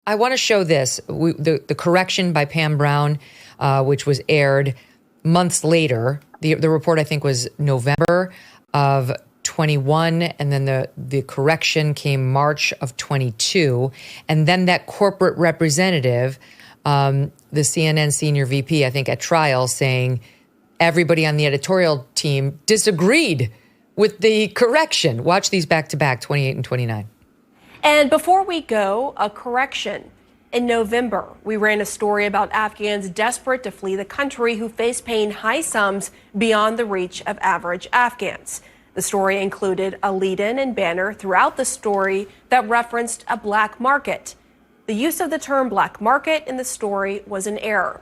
I want to show this, the correction by Pam Brown, which was aired months later. The report, I think, was November of 21, and then the correction came March of 22. And then that corporate representative, the CNN senior VP, I think, at trial, saying everybody on the editorial team disagreed with the correction. Watch these back to back, 28 and 29. And before we go, a correction. In November, we ran a story about Afghans desperate to flee the country who face paying high sums beyond the reach of average Afghans. The story included a lead-in and banner throughout the story that referenced a black market. The use of the term black market in the story was an error.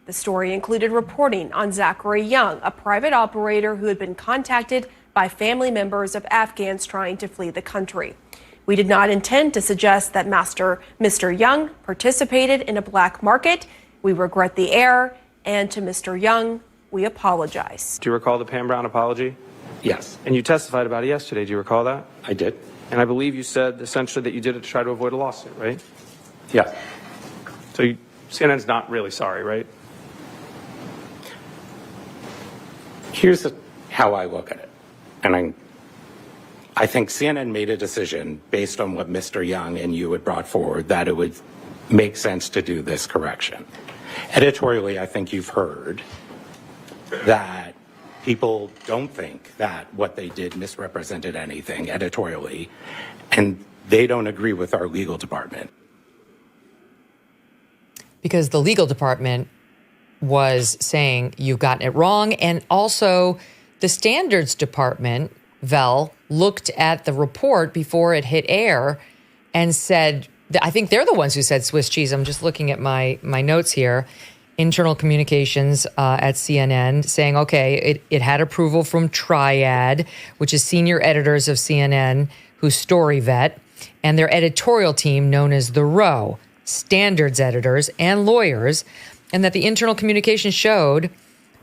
The story included reporting on Zachary Young, a private operator who had been contacted by family members of Afghans trying to flee the country. We did not intend to suggest that Mr. Young participated in a black market. We regret the error, and to Mr. Young, we apologize. Do you recall the Pam Brown apology? Yes. And you testified about it yesterday. Do you recall that? I did. And I believe you said essentially that you did it to try to avoid a lawsuit, right? Yeah. So CNN's not really sorry, right? Here's how I look at it. And I think CNN made a decision based on what Mr. Young and you had brought forward that it would make sense to do this correction. Editorially, I think you've heard that people don't think that what they did misrepresented anything editorially, and they don't agree with our legal department. Because the legal department was saying you've gotten it wrong, and also the standards department, Vel, looked at the report before it hit air and said, I think they're the ones who said Swiss cheese. I'm just looking at my notes here. Internal communications at CNN saying, okay, it had approval from Triad, which is senior editors of CNN who story vet, and their editorial team known as the Row, standards editors and lawyers, and that the internal communication showed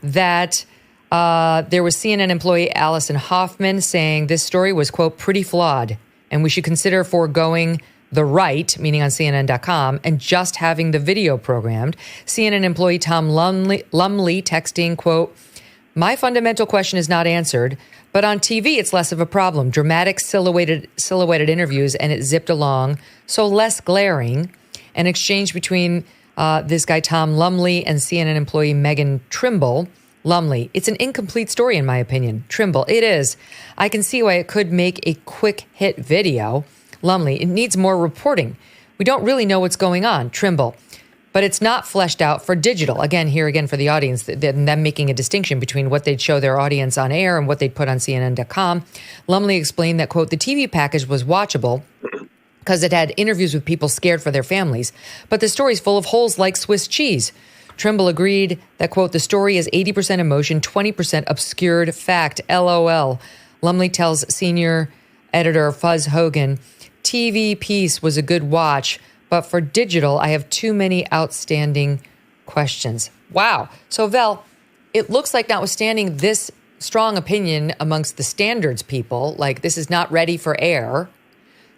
that there was CNN employee Allison Hoffman saying this story was, quote, pretty flawed, and we should consider foregoing the right, meaning on CNN.com, and just having the video programmed. CNN employee Tom Lumley texting, quote, my fundamental question is not answered, but on TV it's less of a problem. Dramatic silhouetted interviews, and it zipped along, so less glaring. An exchange between this guy Tom Lumley and CNN employee Megan Trimble. Lumley, it's an incomplete story in my opinion. Trimble, it is. I can see why it could make a quick hit video. Lumley, it needs more reporting. We don't really know what's going on. Trimble, but it's not fleshed out for digital. Again, here again for the audience, them making a distinction between what they'd show their audience on air and what they'd put on CNN.com. Lumley explained that, quote, the TV package was watchable because it had interviews with people scared for their families, but the story's full of holes like Swiss cheese. Trimble agreed that, quote, the story is 80% emotion, 20% obscured fact, LOL. Lumley tells senior editor Fuzz Hogan, TV piece was a good watch, but for digital, I have too many outstanding questions. Wow. So, Vel, it looks like notwithstanding this strong opinion amongst the standards people, like this is not ready for air,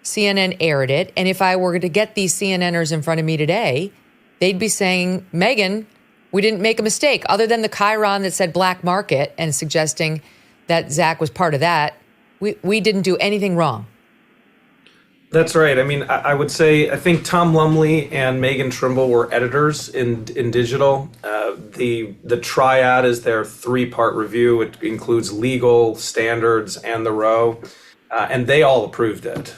CNN aired it. And if I were to get these CNNers in front of me today, they'd be saying, Megyn, we didn't make a mistake. Other than the chyron that said black market and suggesting that Zach was part of that, we didn't do anything wrong. That's right. I mean, I would say I think Tom Lumley and Megan Trimble were editors in digital. The Triad is their 3-part review. It includes legal, standards, and the Row, and they all approved it.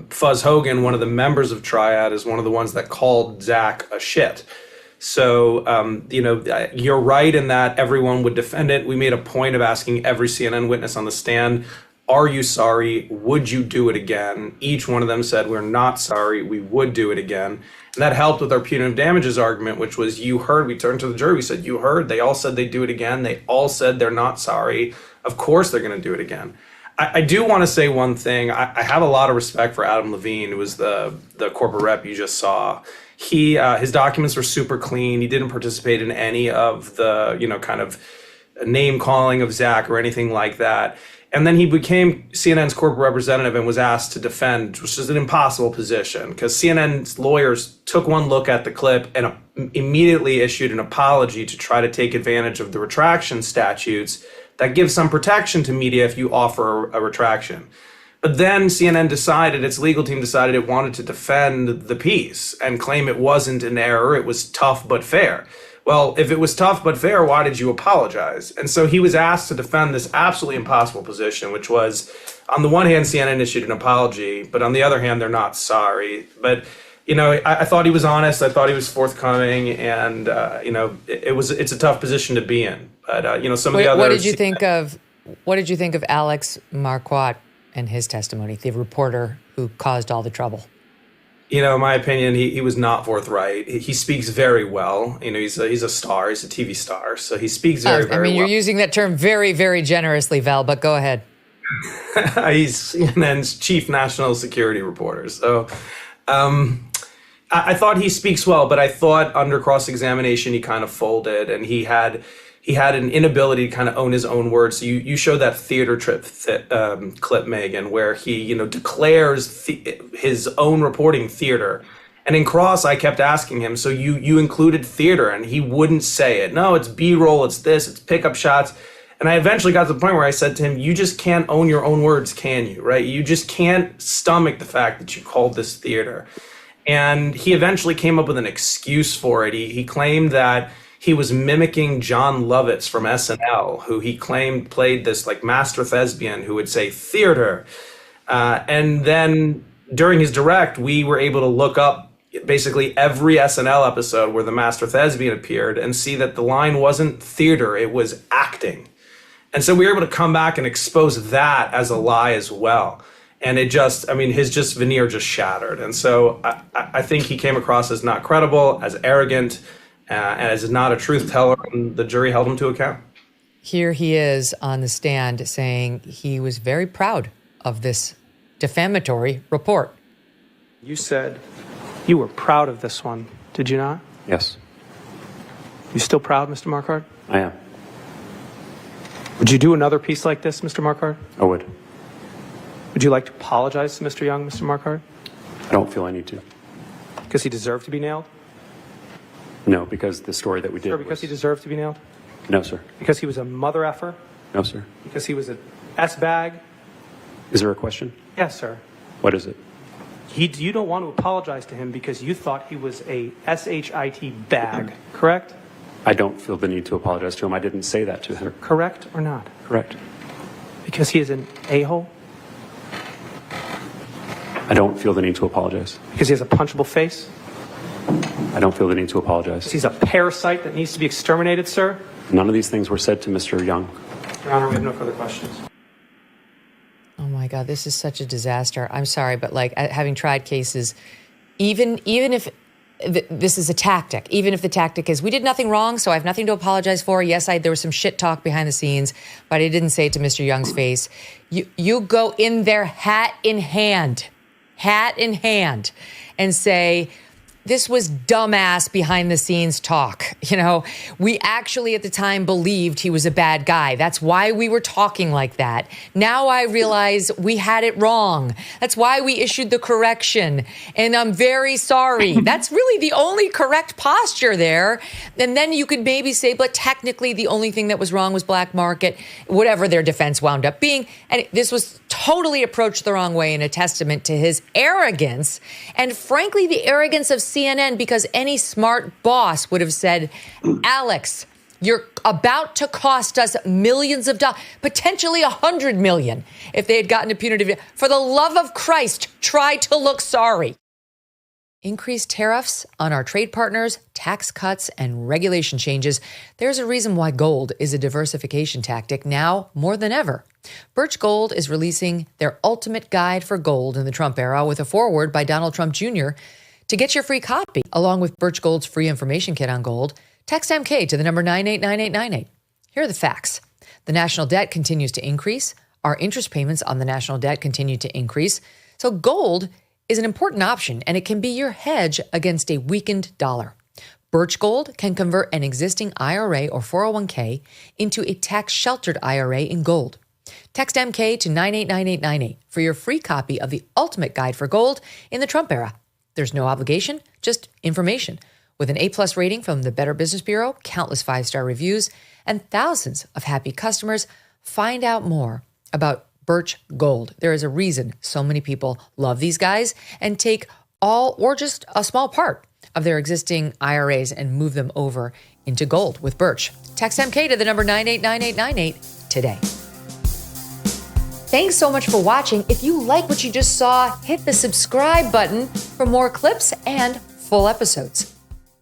Fuzz Hogan, one of the members of Triad, is one of the ones that called Zach a shit. So, you're right in that everyone would defend it. We made a point of asking every CNN witness on the stand, are you sorry? Would you do it again? Each one of them said, we're not sorry. We would do it again. And that helped with our punitive damages argument, which was, you heard, we turned to the jury, we said, you heard, they all said they'd do it again. They all said they're not sorry. Of course they're going to do it again. I do want to say one thing. I have a lot of respect for Adam Levine, who was the corporate rep you just saw. His documents were super clean. He didn't participate in any of the, kind of name calling of Zach or anything like that. And then he became CNN's corporate representative and was asked to defend, which is an impossible position because CNN's lawyers took one look at the clip and immediately issued an apology to try to take advantage of the retraction statutes that give some protection to media if you offer a retraction. But then CNN decided, its legal team decided it wanted to defend the piece and claim it wasn't an error, it was tough but fair. Well, if it was tough but fair, why did you apologize? And so he was asked to defend this absolutely impossible position, which was, on the one hand, CNN issued an apology, but on the other hand, they're not sorry. But, you know, I thought he was honest. I thought he was forthcoming, and you know, it's a tough position to be in. But you know, some of the others. What did you think of Alex Marquardt and his testimony, the reporter who caused all the trouble? You know, in my opinion, he was not forthright. He speaks very well. You know, he's a star. He's a TV star, so he speaks very well. You're using that term very, very generously, Val. But go ahead. He's CNN's chief national security reporter. So, I thought he speaks well, but I thought under cross-examination he kind of folded, and he had an inability to kind of own his own words. So you showed that theater clip, Megyn, where he, you know, declares his own reporting theater. And in cross, I kept asking him, so you included theater, and he wouldn't say it. No, it's B-roll, it's this, it's pickup shots. And I eventually got to the point where I said to him, you just can't own your own words, can you, right? You just can't stomach the fact that you called this theater. And he eventually came up with an excuse for it. He claimed that he was mimicking John Lovitz from SNL, who he claimed played this like master thespian who would say theater. And then during his direct, we were able to look up basically every SNL episode where the master thespian appeared and see that the line wasn't theater, it was acting. And so we were able to come back and expose that as a lie as well. And it just, I mean, his veneer just shattered. And so I think he came across as not credible, as arrogant, and as not a truth teller, and the jury held him to account. Here he is on the stand saying he was very proud of this defamatory report. You said you were proud of this one, did you not? Yes, You still proud, Mr. Marquardt? I am. Would you do another piece like this, Mr. Marquardt? I would. Would you like to apologize to Mr. Young, Mr. Marquardt? I don't feel I need to. Because he deserved to be nailed? No, because the story that we did Sir, because was... he deserved to be nailed? No, sir. Because he was a mother effer? No, sir. Because he was an S-bag? Is there a question? Yes, sir. What is it? You don't want to apologize to him because you thought he was a SHIT bag, correct? I don't feel the need to apologize to him. I didn't say that to him. Correct or not? Correct. Because he is an a-hole? I don't feel the need to apologize. Because he has a punchable face? I don't feel the need to apologize. Because he's a parasite that needs to be exterminated, sir? None of these things were said to Mr. Young. Your Honor, we have no further questions. Oh my God, this is such a disaster. I'm sorry, but like having tried cases, even if this is a tactic, even if the tactic is we did nothing wrong, so I have nothing to apologize for. Yes, there was some shit talk behind the scenes, but I didn't say it to Mr. Young's face. You go in there hat in hand, and say, this was dumbass behind the scenes talk. You know, we actually at the time believed he was a bad guy. That's why we were talking like that. Now I realize we had it wrong. That's why we issued the correction. And I'm very sorry. That's really the only correct posture there. And then you could maybe say, but technically the only thing that was wrong was black market, whatever their defense wound up being. And this was totally approached the wrong way and a testament to his arrogance. And frankly, the arrogance of CNN, because any smart boss would have said, Alex, you're about to cost us millions of dollars, potentially $100 million if they had gotten a punitive. For the love of Christ, try to look sorry. Increased tariffs on our trade partners, tax cuts, and regulation changes. There's a reason why gold is a diversification tactic now more than ever. Birch Gold is releasing their ultimate guide for gold in the Trump era with a foreword by Donald Trump Jr. To get your free copy, along with Birch Gold's free information kit on gold, text MK to the number 989898. Here are the facts. The national debt continues to increase. Our interest payments on the national debt continue to increase. So gold is an important option, and it can be your hedge against a weakened dollar. Birch Gold can convert an existing IRA or 401k into a tax-sheltered IRA in gold. Text MK to 989898 for your free copy of the ultimate guide for gold in the Trump era. There's no obligation, just information. With an A+ rating from the Better Business Bureau, countless 5-star reviews, and thousands of happy customers, find out more about Birch Gold. There is a reason so many people love these guys and take all or just a small part of their existing IRAs and move them over into gold with Birch. Text MK to the number 989898 today. Thanks so much for watching. If you like what you just saw, hit the subscribe button for more clips and full episodes.